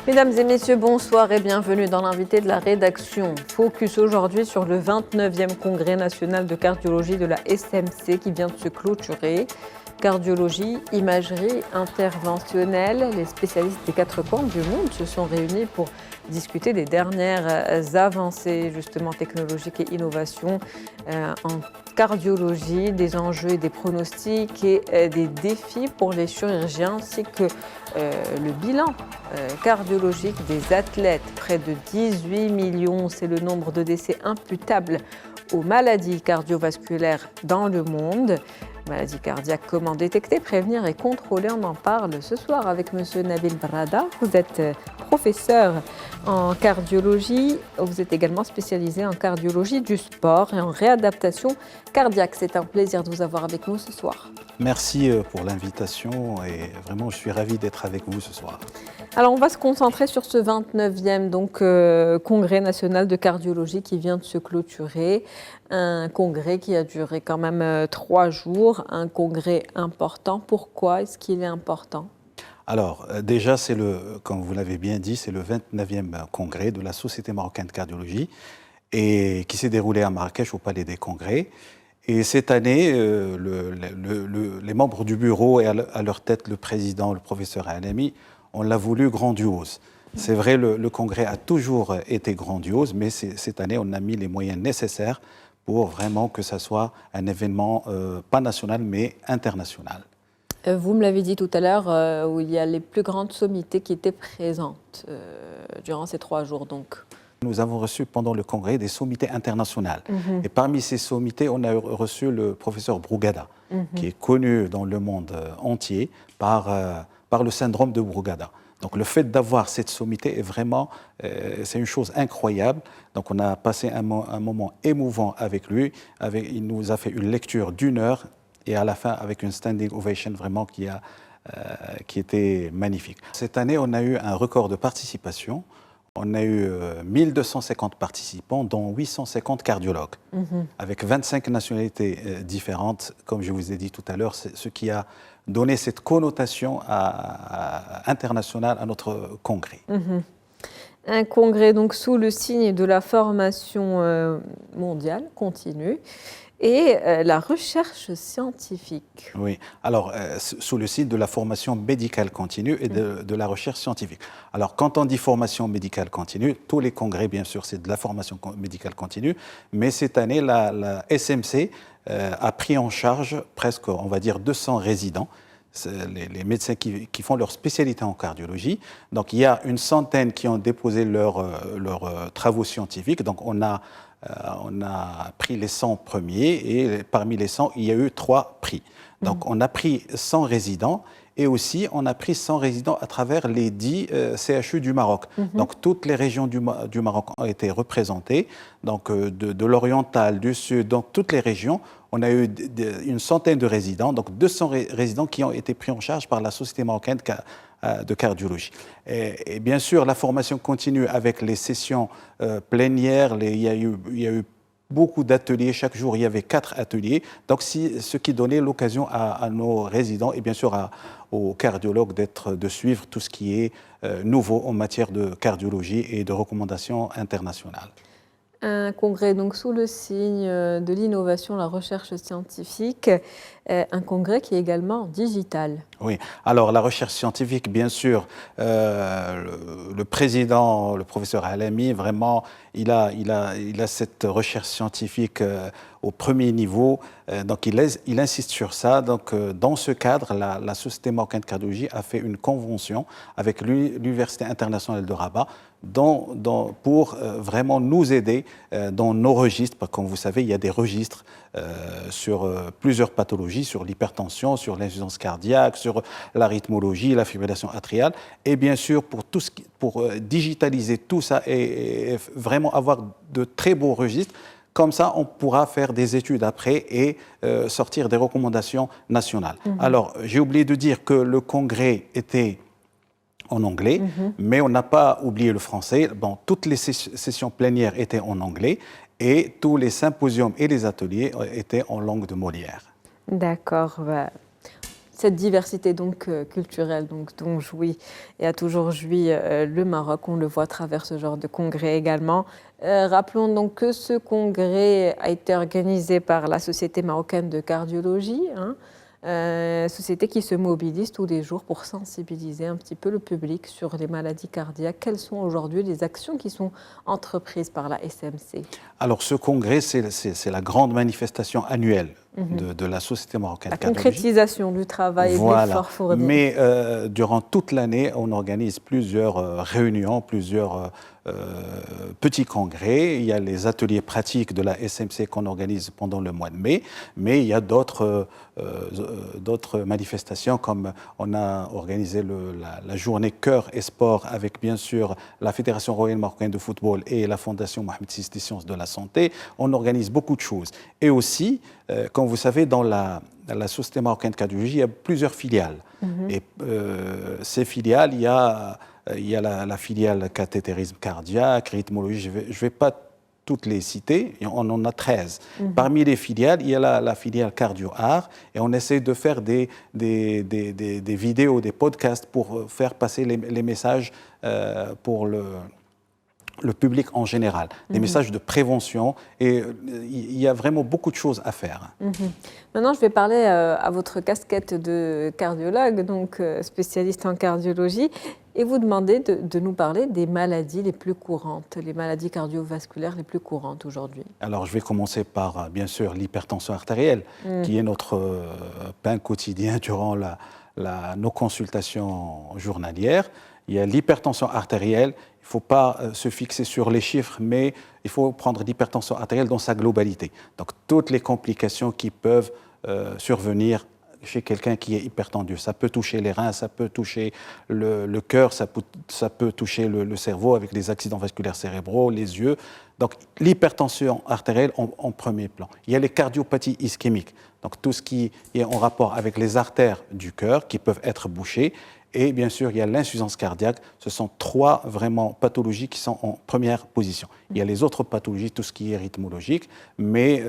Mesdames et messieurs, bonsoir et bienvenue dans l'invité de la rédaction. Focus aujourd'hui sur le 29e congrès national de cardiologie de la SMC qui vient de se clôturer. Cardiologie, imagerie, interventionnelle, les spécialistes des quatre coins du monde se sont réunis pour discuter des dernières avancées justement technologiques et innovations en cardiologie, des enjeux et des pronostics et des défis pour les chirurgiens ainsi que le bilan cardiologique des athlètes. Près de 18 millions, c'est le nombre de décès imputables aux maladies cardiovasculaires dans le monde. Maladies cardiaques, comment détecter, prévenir et contrôler, on en parle ce soir avec M. Nabil Brada. Vous êtes professeur en cardiologie, vous êtes également spécialisé en cardiologie du sport et en réadaptation cardiaque. C'est un plaisir de vous avoir avec nous ce soir. Merci pour l'invitation et vraiment je suis ravi d'être avec vous ce soir. Alors on va se concentrer sur ce 29e congrès national de cardiologie qui vient de se clôturer. Un congrès qui a duré quand même 3 jours, un congrès important. Pourquoi est-ce qu'il est important ? Alors déjà, comme vous l'avez bien dit, c'est le 29e congrès de la Société marocaine de cardiologie et qui s'est déroulé à Marrakech au Palais des Congrès. Et cette année, les membres du bureau et à leur tête le président, le professeur Alami, on l'a voulu grandiose. C'est vrai, le congrès a toujours été grandiose, mais cette année, on a mis les moyens nécessaires pour vraiment que ça soit un événement pas national, mais international. Vous me l'avez dit tout à l'heure, où il y a les plus grandes sommités qui étaient présentes durant ces 3 jours. Donc. Nous avons reçu pendant le congrès des sommités internationales. Et parmi ces sommités, on a reçu le professeur Brugada, qui est connu dans le monde entier par le syndrome de Brugada. Donc le fait d'avoir cette sommité est vraiment, c'est une chose incroyable. Donc on a passé un moment émouvant avec lui. Il nous a fait une lecture d'1 heure et à la fin avec une standing ovation vraiment qui était magnifique. Cette année, on a eu un record de participation. On a eu 1250 participants, dont 850 cardiologues, avec 25 nationalités différentes, comme je vous ai dit tout à l'heure, c'est ce qui a donné cette connotation internationale à notre congrès. Un congrès donc sous le signe de la formation mondiale continue et la recherche scientifique. Oui, alors sous le signe de la formation médicale continue et de la recherche scientifique. Alors quand on dit formation médicale continue, tous les congrès bien sûr c'est de la formation médicale continue, mais cette année la SMC a pris en charge presque, on va dire, 200 résidents, les médecins qui font leur spécialité en cardiologie. Donc il y a une centaine qui ont déposé leurs travaux scientifiques. Donc on a pris les 100 premiers et parmi les 100, il y a eu 3 prix. Donc on a pris 100 résidents et aussi on a pris 100 résidents à travers les 10 CHU du Maroc. Donc toutes les régions du Maroc ont été représentées, donc de l'oriental, du sud, donc toutes les régions. On a eu une centaine de résidents, donc 200 résidents qui ont été pris en charge par la Société marocaine de cardiologie. Et bien sûr, la formation continue avec les sessions plénières. Il y a eu beaucoup d'ateliers. Chaque jour, il y avait 4 ateliers. Donc, ce qui donnait l'occasion à nos résidents et bien sûr aux cardiologues de suivre tout ce qui est nouveau en matière de cardiologie et de recommandations internationales. Un congrès donc sous le signe de l'innovation, la recherche scientifique, un congrès qui est également digital. Oui, alors la recherche scientifique, bien sûr, le président, le professeur Alami, vraiment, il a cette recherche scientifique au premier niveau, donc il insiste sur ça. Donc dans ce cadre, la Société marocaine de cardiologie a fait une convention avec l'Université internationale de Rabat pour vraiment nous aider dans nos registres. Comme vous savez, il y a des registres sur plusieurs pathologies, sur l'hypertension, sur l'insuffisance cardiaque, sur la rythmologie, la fibrillation atriale, et bien sûr pour digitaliser tout ça et vraiment avoir de très beaux registres. Comme ça, on pourra faire des études après et sortir des recommandations nationales. Alors, j'ai oublié de dire que le congrès était en anglais, mais on n'a pas oublié le français. Bon, toutes les sessions plénières étaient en anglais et tous les symposiums et les ateliers étaient en langue de Molière. D'accord. Cette diversité donc culturelle dont jouit et a toujours joui le Maroc, on le voit à travers ce genre de congrès également. Rappelons donc que ce congrès a été organisé par la Société marocaine de cardiologie, société qui se mobilise tous les jours pour sensibiliser un petit peu le public sur les maladies cardiaques. Quelles sont aujourd'hui les actions qui sont entreprises par la SMC? Alors ce congrès, c'est la grande manifestation annuelle de la Société marocaine de cardiologie. La concrétisation du travail et de l'effort fourni. Mais durant toute l'année, on organise plusieurs réunions, plusieurs petits congrès. Il y a les ateliers pratiques de la SMC qu'on organise pendant le mois de mai, mais il y a d'autres manifestations, comme on a organisé la journée Cœur et Sport avec bien sûr la Fédération royale marocaine de football et la Fondation Mohamed VI des sciences de la santé. On organise beaucoup de choses. Et aussi, comme vous savez, dans la Société marocaine de cardiologie, il y a plusieurs filiales. Et ces filiales, il y a la filiale cathétérisme cardiaque, rythmologie, je ne vais pas toutes les citer, on en a 13. Parmi les filiales, il y a la filiale cardio-art, et on essaie de faire des vidéos, des podcasts pour faire passer les messages pour le public en général, des messages de prévention, et il y a vraiment beaucoup de choses à faire. Maintenant, je vais parler à votre casquette de cardiologue, donc spécialiste en cardiologie, et vous demander de nous parler des maladies les plus courantes, les maladies cardiovasculaires les plus courantes aujourd'hui. Alors, je vais commencer par, bien sûr, l'hypertension artérielle, qui est notre pain quotidien durant nos consultations journalières. Il y a l'hypertension artérielle. Il ne faut pas se fixer sur les chiffres, mais il faut prendre l'hypertension artérielle dans sa globalité. Donc, toutes les complications qui peuvent survenir chez quelqu'un qui est hypertendu. Ça peut toucher les reins, ça peut toucher le cœur, ça peut toucher le cerveau avec les accidents vasculaires cérébraux, les yeux. Donc, l'hypertension artérielle en premier plan. Il y a les cardiopathies ischémiques, donc tout ce qui est en rapport avec les artères du cœur qui peuvent être bouchées. Et bien sûr, il y a l'insuffisance cardiaque. Ce sont trois vraiment pathologies qui sont en première position. Il y a les autres pathologies, tout ce qui est rythmologique, mais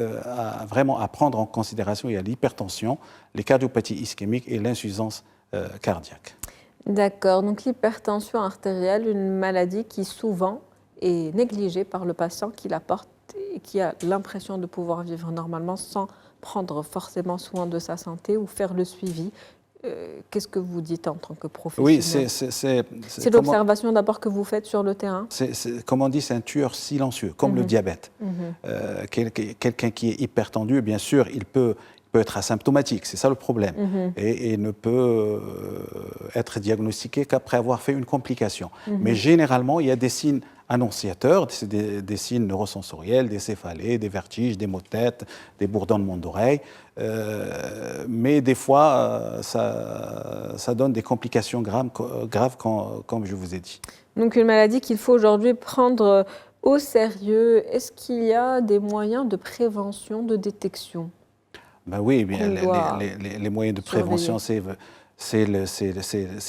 vraiment à prendre en considération, il y a l'hypertension, les cardiopathies ischémiques et l'insuffisance cardiaque. D'accord. Donc l'hypertension artérielle, une maladie qui souvent est négligée par le patient qui la porte et qui a l'impression de pouvoir vivre normalement sans prendre forcément soin de sa santé ou faire le suivi. Qu'est-ce que vous dites en tant que professionnel? Oui, c'est l'observation d'abord que vous faites sur le terrain. Comme on dit, c'est un tueur silencieux, comme le diabète. Quelqu'un qui est hypertendu, bien sûr, il peut être asymptomatique, c'est ça le problème, et ne peut être diagnostiqué qu'après avoir fait une complication. Mais généralement, il y a des signes annonciateurs, c'est des signes neurosensoriels, des céphalées, des vertiges, des maux de tête, des bourdonnements d'oreilles. Mais des fois, ça donne des complications graves comme je vous ai dit. Donc une maladie qu'il faut aujourd'hui prendre au sérieux. Est-ce qu'il y a des moyens de prévention, de détection? Ben oui, bien, les moyens de prévention, c'est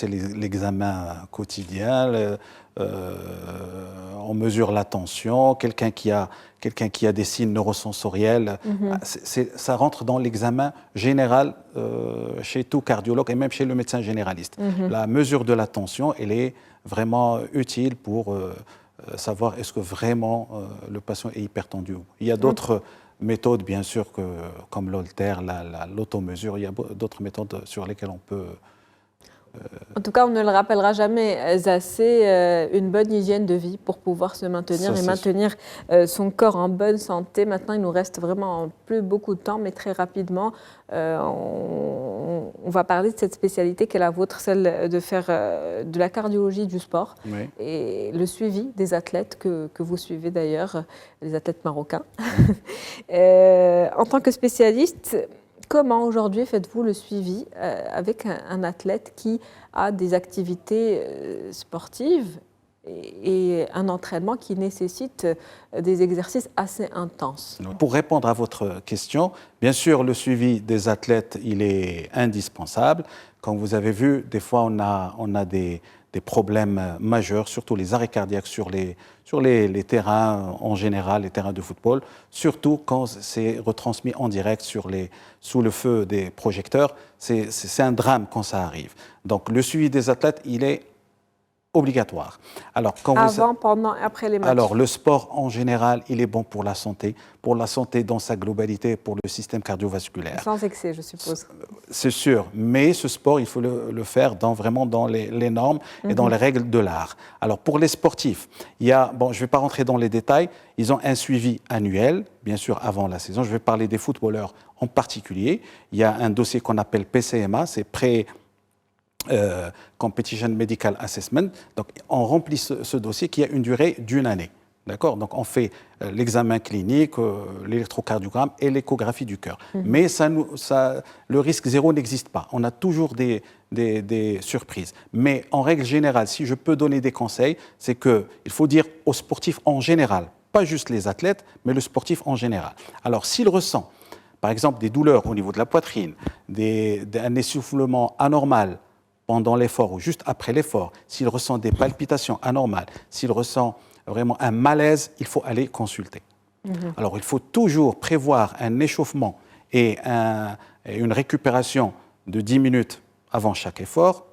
l'examen quotidien. On mesure la tension. Quelqu'un qui a des signes neurosensoriels, ça rentre dans l'examen général chez tout cardiologue et même chez le médecin généraliste. La mesure de la tension, elle est vraiment utile pour savoir est-ce que vraiment le patient est hypertendu. Il y a d'autres méthodes, bien sûr, comme l'Holter, l'automesure. Il y a d'autres méthodes sur lesquelles on peut... En tout cas, on ne le rappellera jamais assez, une bonne hygiène de vie pour pouvoir se maintenir et maintenir son corps en bonne santé. Maintenant, il nous reste vraiment plus beaucoup de temps, mais très rapidement, on va parler de cette spécialité qu'est la vôtre, celle de faire de la cardiologie du sport et le suivi des athlètes que vous suivez d'ailleurs, les athlètes marocains. En tant que spécialiste, comment aujourd'hui faites-vous le suivi avec un athlète qui a des activités sportives et un entraînement qui nécessite des exercices assez intenses? Pour répondre à votre question, bien sûr, le suivi des athlètes, il est indispensable. Comme vous avez vu, des fois, on a des des problèmes majeurs, surtout les arrêts cardiaques sur les terrains en général, les terrains de football, surtout quand c'est retransmis en direct sous le feu des projecteurs. C'est un drame quand ça arrive. Donc le suivi des athlètes, il est obligatoire. Alors, avant, pendant, après les matchs. Alors, le sport en général, il est bon pour la santé dans sa globalité, pour le système cardiovasculaire. Sans excès, je suppose. C'est sûr, mais ce sport, il faut le faire vraiment dans les normes et dans les règles de l'art. Alors, pour les sportifs, je ne vais pas rentrer dans les détails, ils ont un suivi annuel, bien sûr, avant la saison. Je vais parler des footballeurs en particulier. Il y a un dossier qu'on appelle PCMA, c'est Competition Medical Assessment. Donc, on remplit ce dossier qui a une durée d'1 année. D'accord ? Donc, on fait l'examen clinique, l'électrocardiogramme et l'échographie du cœur. Mais le risque zéro n'existe pas. On a toujours des surprises. Mais en règle générale, si je peux donner des conseils, c'est qu'il faut dire aux sportifs en général, pas juste les athlètes, mais le sportif en général. Alors, s'il ressent, par exemple, des douleurs au niveau de la poitrine, un essoufflement anormal, pendant l'effort ou juste après l'effort, s'il ressent des palpitations anormales, s'il ressent vraiment un malaise, il faut aller consulter. Alors, il faut toujours prévoir un échauffement et une récupération de 10 minutes avant chaque effort.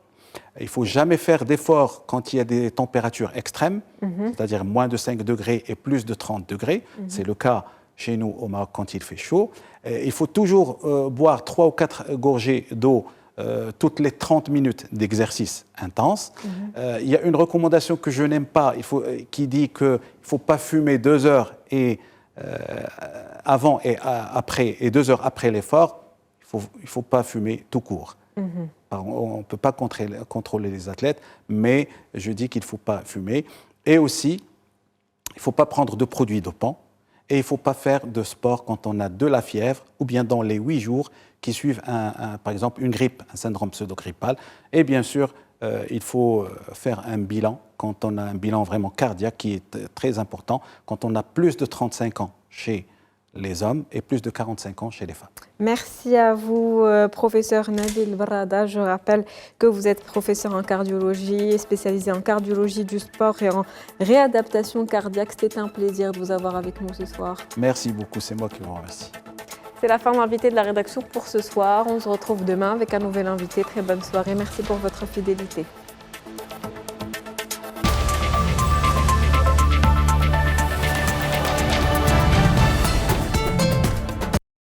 Il ne faut jamais faire d'effort quand il y a des températures extrêmes, c'est-à-dire moins de 5 degrés et plus de 30 degrés. C'est le cas chez nous au Maroc quand il fait chaud. Il faut toujours boire 3 ou 4 gorgées d'eau toutes les 30 minutes d'exercice intense. Il y a une recommandation que je n'aime pas, qui dit qu'il ne faut pas fumer 2 heures avant et après, et 2 heures après l'effort. Il ne faut pas fumer tout court. On ne peut pas contrôler les athlètes, mais je dis qu'il ne faut pas fumer. Et aussi, il ne faut pas prendre de produits dopants. Et il ne faut pas faire de sport quand on a de la fièvre ou bien dans les 8 jours qui suivent, par exemple, une grippe, un syndrome pseudo-grippal. Et bien sûr, il faut faire un bilan quand on a un bilan vraiment cardiaque qui est très important, quand on a plus de 35 ans chez les hommes et plus de 45 ans chez les femmes. Merci à vous, professeur Nabil Barrada. Je rappelle que vous êtes professeur en cardiologie, spécialisé en cardiologie du sport et en réadaptation cardiaque. C'était un plaisir de vous avoir avec nous ce soir. Merci beaucoup, c'est moi qui vous remercie. C'est la fin de l'invité de la rédaction pour ce soir. On se retrouve demain avec un nouvel invité. Très bonne soirée. Merci pour votre fidélité.